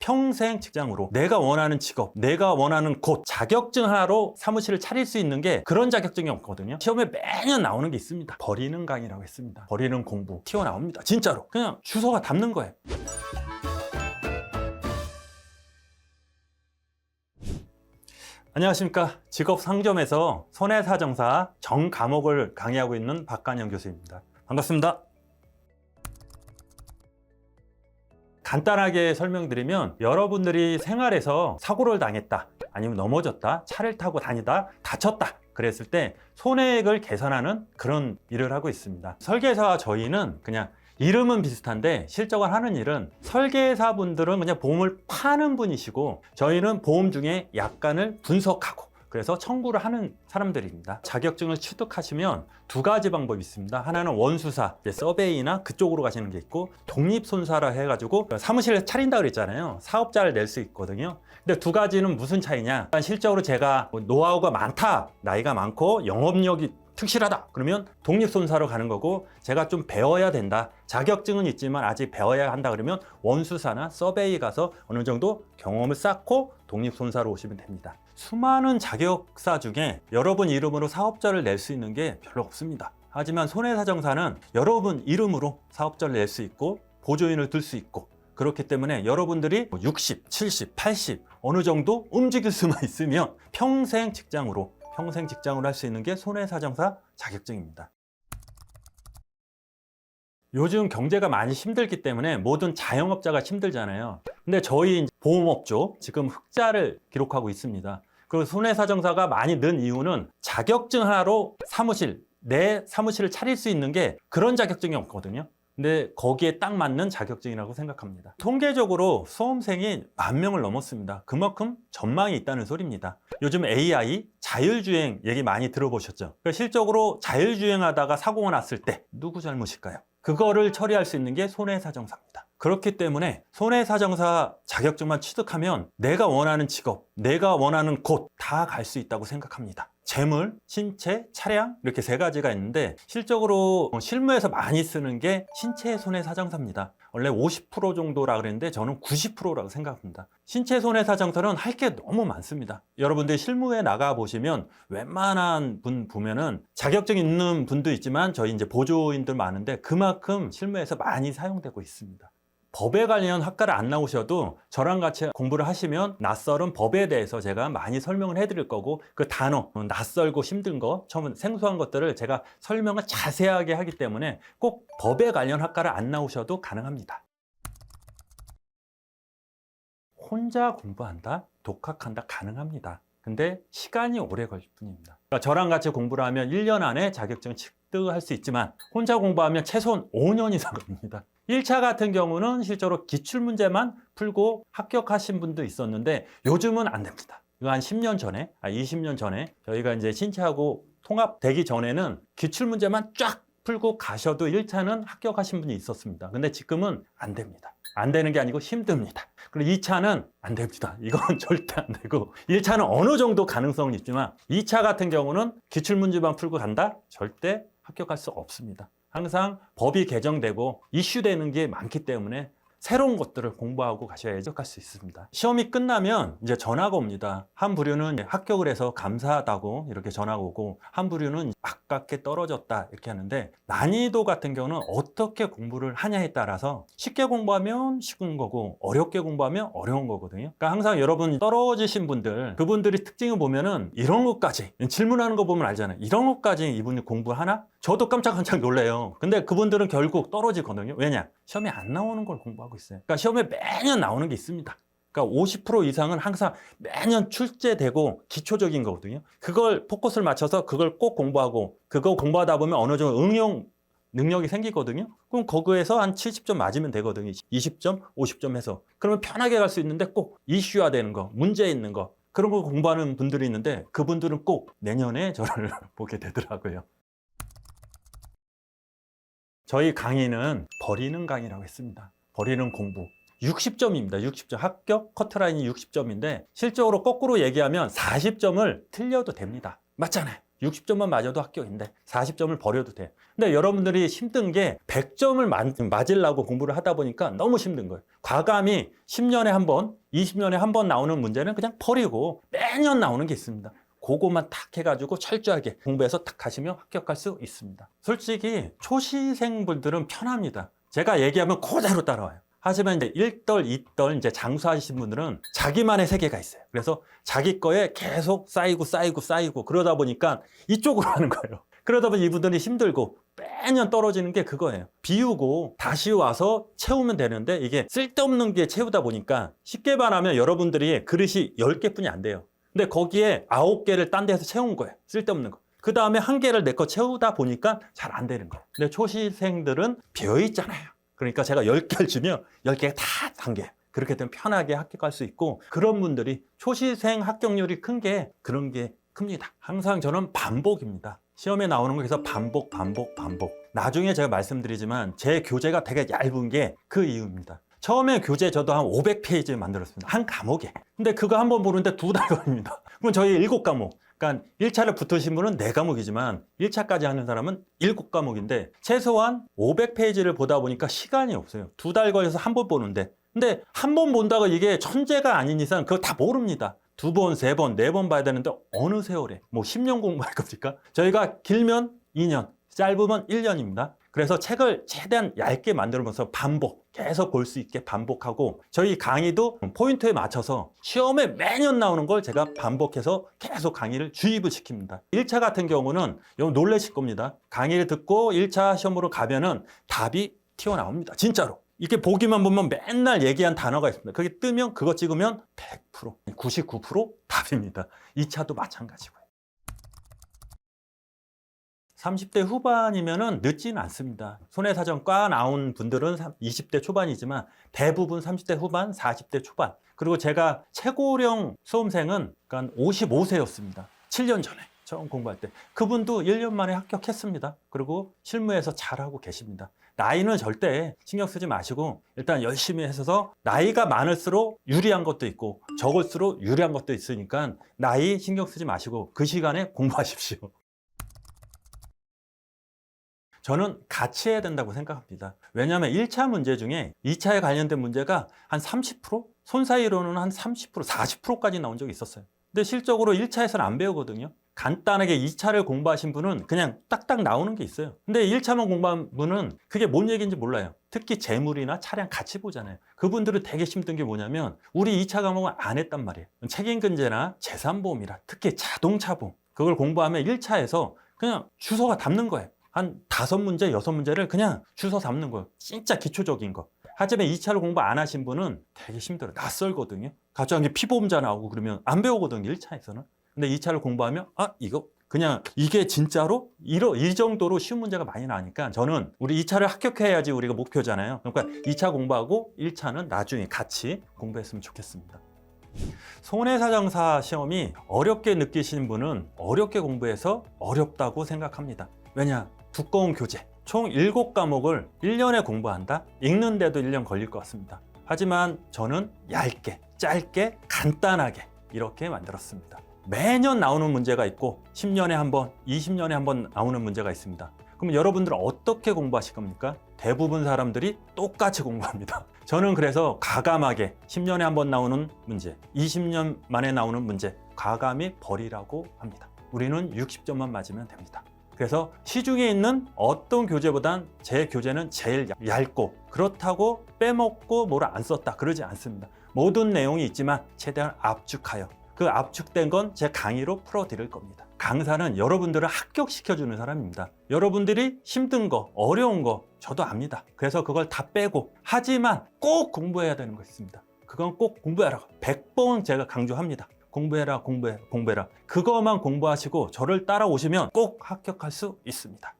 평생 직장으로 내가 원하는 직업, 내가 원하는 곳, 자격증 하나로 사무실을 차릴 수 있는 게 그런 자격증이 없거든요. 시험에 매년 나오는 게 있습니다. 버리는 강의라고 했습니다. 버리는 공부 튀어나옵니다. 진짜로 그냥 주소가 닮는 거예요. 안녕하십니까. 직업상점에서 손해사정사 정 과목을 강의하고 있는 박관영 교수입니다. 반갑습니다. 간단하게 설명드리면 여러분들이 생활에서 사고를 당했다, 아니면 넘어졌다, 차를 타고 다니다 다쳤다 그랬을 때 손해액을 계산하는 그런 일을 하고 있습니다. 설계사와 저희는 그냥 이름은 비슷한데 실적을 하는 일은, 설계사 분들은 그냥 보험을 파는 분이시고 저희는 보험 중에 약관을 분석하고 그래서 청구를 하는 사람들입니다. 자격증을 취득하시면 두 가지 방법이 있습니다. 하나는 원수사, 서베이나 그쪽으로 가시는 게 있고, 독립손사라 해가지고 사무실을 차린다 그랬잖아요. 사업자를 낼 수 있거든요. 근데 두 가지는 무슨 차이냐? 실적으로 제가 노하우가 많다, 나이가 많고 영업력이 특실하다 그러면 독립손사로 가는 거고, 제가 좀 배워야 된다, 자격증은 있지만 아직 배워야 한다 그러면 원수사나 서베이 가서 어느 정도 경험을 쌓고 독립손사로 오시면 됩니다. 수많은 자격사 중에 여러분 이름으로 사업자를 낼 수 있는 게 별로 없습니다. 하지만 손해사정사는 여러분 이름으로 사업자를 낼 수 있고 보조인을 둘 수 있고, 그렇기 때문에 여러분들이 60, 70, 80 어느 정도 움직일 수만 있으면 평생 직장으로 할 수 있는 게 손해사정사 자격증입니다. 요즘 경제가 많이 힘들기 때문에 모든 자영업자가 힘들잖아요. 근데 저희 보험업조 지금 흑자를 기록하고 있습니다. 그리고 손해사정사가 많이 는 이유는 자격증 하나로 내 사무실을 차릴 수 있는 게 그런 자격증이 없거든요. 근데 거기에 딱 맞는 자격증이라고 생각합니다. 통계적으로 수험생이 10,000명을 넘었습니다. 그만큼 전망이 있다는 소리입니다. 요즘 AI, 자율주행 얘기 많이 들어보셨죠? 실적으로 자율주행하다가 사고가 났을 때 누구 잘못일까요? 그거를 처리할 수 있는 게 손해사정사입니다. 그렇기 때문에 손해사정사 자격증만 취득하면 내가 원하는 직업, 내가 원하는 곳 다 갈 수 있다고 생각합니다. 재물, 신체, 차량 이렇게 세 가지가 있는데 실적으로 실무에서 많이 쓰는 게 신체 손해사정사입니다. 원래 50% 정도라 그랬는데 저는 90%라고 생각합니다. 신체 손해사정사는 할 게 너무 많습니다. 여러분들 실무에 나가 보시면 웬만한 분 보면은 자격증 있는 분도 있지만 저희 이제 보조인들 많은데 그만큼 실무에서 많이 사용되고 있습니다. 법에 관련 학과를 안 나오셔도 저랑 같이 공부를 하시면 낯설은 법에 대해서 제가 많이 설명을 해드릴 거고, 그 단어, 낯설고 힘든 거, 처음 생소한 것들을 제가 설명을 자세하게 하기 때문에 꼭 법에 관련 학과를 안 나오셔도 가능합니다. 혼자 공부한다? 독학한다? 가능합니다. 근데 시간이 오래 걸릴 뿐입니다. 그러니까 저랑 같이 공부를 하면 1년 안에 자격증 취득할 수 있지만 혼자 공부하면 최소한 5년 이상 걸립니다. 1차 같은 경우는 실제로 기출문제만 풀고 합격하신 분도 있었는데 요즘은 안 됩니다. 이거 한 10년 전에, 20년 전에 저희가 이제 신체하고 통합되기 전에는 기출문제만 쫙 풀고 가셔도 1차는 합격하신 분이 있었습니다. 근데 지금은 안 됩니다. 안 되는 게 아니고 힘듭니다. 그리고 2차는 안 됩니다. 이건 절대 안 되고, 1차는 어느 정도 가능성은 있지만 2차 같은 경우는 기출문제만 풀고 간다? 절대 합격할 수 없습니다. 항상 법이 개정되고 이슈되는 게 많기 때문에 새로운 것들을 공부하고 가셔야 합격할 수 있습니다. 시험이 끝나면 이제 전화가 옵니다. 한 부류는 합격을 해서 감사하다고 이렇게 전화가 오고, 한 부류는 아깝게 떨어졌다 이렇게 하는데, 난이도 같은 경우는 어떻게 공부를 하냐에 따라서 쉽게 공부하면 쉬운 거고 어렵게 공부하면 어려운 거거든요. 그러니까 항상 여러분 떨어지신 분들, 그분들이 특징을 보면은 이런 것까지 질문하는 거 보면 알잖아요. 이런 것까지 이분이 공부하나? 저도 깜짝깜짝 놀래요. 근데 그분들은 결국 떨어지거든요. 왜냐? 시험에 안 나오는 걸 공부하고 있어요. 그러니까 시험에 매년 나오는 게 있습니다. 그러니까 50% 이상은 항상 매년 출제되고 기초적인 거거든요. 그걸 포커스를 맞춰서 그걸 꼭 공부하고, 그거 공부하다 보면 어느 정도 응용 능력이 생기거든요. 그럼 거기에서 한 70점 맞으면 되거든요. 20점, 50점 해서. 그러면 편하게 갈 수 있는데 꼭 이슈화 되는 거, 문제 있는 거, 그런 거 공부하는 분들이 있는데 그분들은 꼭 내년에 저를 보게 되더라고요. 저희 강의는 버리는 강의라고 했습니다. 버리는 공부. 60점입니다. 60점. 합격 커트라인이 60점인데 실적으로 거꾸로 얘기하면 40점을 틀려도 됩니다. 맞잖아요. 60점만 맞아도 합격인데 40점을 버려도 돼. 근데 여러분들이 힘든 게 100점을 맞으려고 공부를 하다 보니까 너무 힘든 거예요. 과감히 10년에 한 번, 20년에 한 번 나오는 문제는 그냥 버리고 매년 나오는 게 있습니다. 그거만 탁 해가지고 철저하게 공부해서 탁 하시면 합격할 수 있습니다. 솔직히 초시생분들은 편합니다. 제가 얘기하면 그대로 따라와요. 하지만 이제 1덜, 2덜 이제 장수하신 분들은 자기만의 세계가 있어요. 그래서 자기 거에 계속 쌓이고 그러다 보니까 이쪽으로 하는 거예요. 그러다 보니 이분들이 힘들고 매년 떨어지는 게 그거예요. 비우고 다시 와서 채우면 되는데 이게 쓸데없는 게 채우다 보니까 쉽게 말하면 여러분들이 그릇이 10개뿐이 안 돼요. 근데 거기에 9개를 딴 데서 채운 거예요. 쓸데없는 거. 그 다음에 1개를 내 거 채우다 보니까 잘 안 되는 거예요. 근데 초시생들은 비어있잖아요. 그러니까 제가 10개를 주면 10개가 다 당겨요. 그렇게 되면 편하게 합격할 수 있고, 그런 분들이 초시생 합격률이 큰 게 그런 게 큽니다. 항상 저는 반복입니다. 시험에 나오는 거에서 반복. 나중에 제가 말씀드리지만 제 교재가 되게 얇은 게 그 이유입니다. 처음에 교재 저도 한 500페이지 만들었습니다. 한 과목에. 근데 그거 한 번 보는데 2달 걸립니다. 그럼 저희 7과목. 그러니까 1차를 붙으신 분은 4과목이지만 1차까지 하는 사람은 7과목인데 최소한 500페이지를 보다 보니까 시간이 없어요. 2달 걸려서 한 번 보는데. 근데 한 번 본다고 이게 천재가 아닌 이상 그거 다 모릅니다. 2번, 3번, 4번 봐야 되는데 어느 세월에? 뭐 10년 공부할 겁니까? 저희가 길면 2년, 짧으면 1년입니다. 그래서 책을 최대한 얇게 만들면서 계속 볼 수 있게 반복하고, 저희 강의도 포인트에 맞춰서 시험에 매년 나오는 걸 제가 반복해서 계속 강의를 주입을 시킵니다. 1차 같은 경우는 놀라실 겁니다. 강의를 듣고 1차 시험으로 가면은 답이 튀어나옵니다. 진짜로. 이렇게 보기만 보면 맨날 얘기한 단어가 있습니다. 거기 뜨면 그거 찍으면 100%, 99% 답입니다. 2차도 마찬가지고요. 30대 후반이면은 늦지는 않습니다. 손해사정과 나온 분들은 20대 초반이지만 대부분 30대 후반, 40대 초반. 그리고 제가 최고령 수험생은 그러니까 55세였습니다. 7년 전에 처음 공부할 때. 그분도 1년 만에 합격했습니다. 그리고 실무에서 잘하고 계십니다. 나이는 절대 신경 쓰지 마시고 일단 열심히 하셔서, 나이가 많을수록 유리한 것도 있고 적을수록 유리한 것도 있으니까 나이 신경 쓰지 마시고 그 시간에 공부하십시오. 저는 같이 해야 된다고 생각합니다. 왜냐하면 1차 문제 중에 2차에 관련된 문제가 한 30%? 손 사이로는 한 30%, 40%까지 나온 적이 있었어요. 근데 실적으로 1차에서는 안 배우거든요. 간단하게 2차를 공부하신 분은 그냥 딱딱 나오는 게 있어요. 근데 1차만 공부한 분은 그게 뭔 얘기인지 몰라요. 특히 재물이나 차량 같이 보잖아요. 그분들은 되게 힘든 게 뭐냐면 우리 2차 과목은 안 했단 말이에요. 책임근제나 재산보험이라, 특히 자동차 보험, 그걸 공부하면 1차에서 그냥 주소가 담는 거예요. 한 5문제, 6문제를 그냥 주워 담는 거예요. 진짜 기초적인 거. 하지만 2차를 공부 안 하신 분은 되게 힘들어요. 낯설거든요. 갑자기 피보험자 나오고 그러면 안 배우거든요, 1차에서는. 근데 2차를 공부하면 이거 그냥 이게 진짜로 이 정도로 쉬운 문제가 많이 나니까 저는 우리 2차를 합격해야지 우리가 목표잖아요. 그러니까 2차 공부하고 1차는 나중에 같이 공부했으면 좋겠습니다. 손해사정사 시험이 어렵게 느끼시는 분은 어렵게 공부해서 어렵다고 생각합니다. 왜냐? 두꺼운 교재, 총 7과목을 1년에 공부한다? 읽는데도 1년 걸릴 것 같습니다. 하지만 저는 얇게, 짧게, 간단하게 이렇게 만들었습니다. 매년 나오는 문제가 있고 10년에 한 번, 20년에 한 번 나오는 문제가 있습니다. 그럼 여러분들은 어떻게 공부하실 겁니까? 대부분 사람들이 똑같이 공부합니다. 저는 그래서 과감하게 10년에 한 번 나오는 문제, 20년 만에 나오는 문제 과감히 버리라고 합니다. 우리는 60점만 맞으면 됩니다. 그래서 시중에 있는 어떤 교재보단 제 교재는 제일 얇고, 그렇다고 빼먹고 뭐를 안 썼다 그러지 않습니다. 모든 내용이 있지만 최대한 압축하여, 그 압축된 건 제 강의로 풀어드릴 겁니다. 강사는 여러분들을 합격시켜주는 사람입니다. 여러분들이 힘든 거, 어려운 거 저도 압니다. 그래서 그걸 다 빼고, 하지만 꼭 공부해야 되는 거 있습니다. 그건 꼭 공부해라. 100번 제가 강조합니다. 공부해라. 그거만 공부하시고 저를 따라오시면 꼭 합격할 수 있습니다.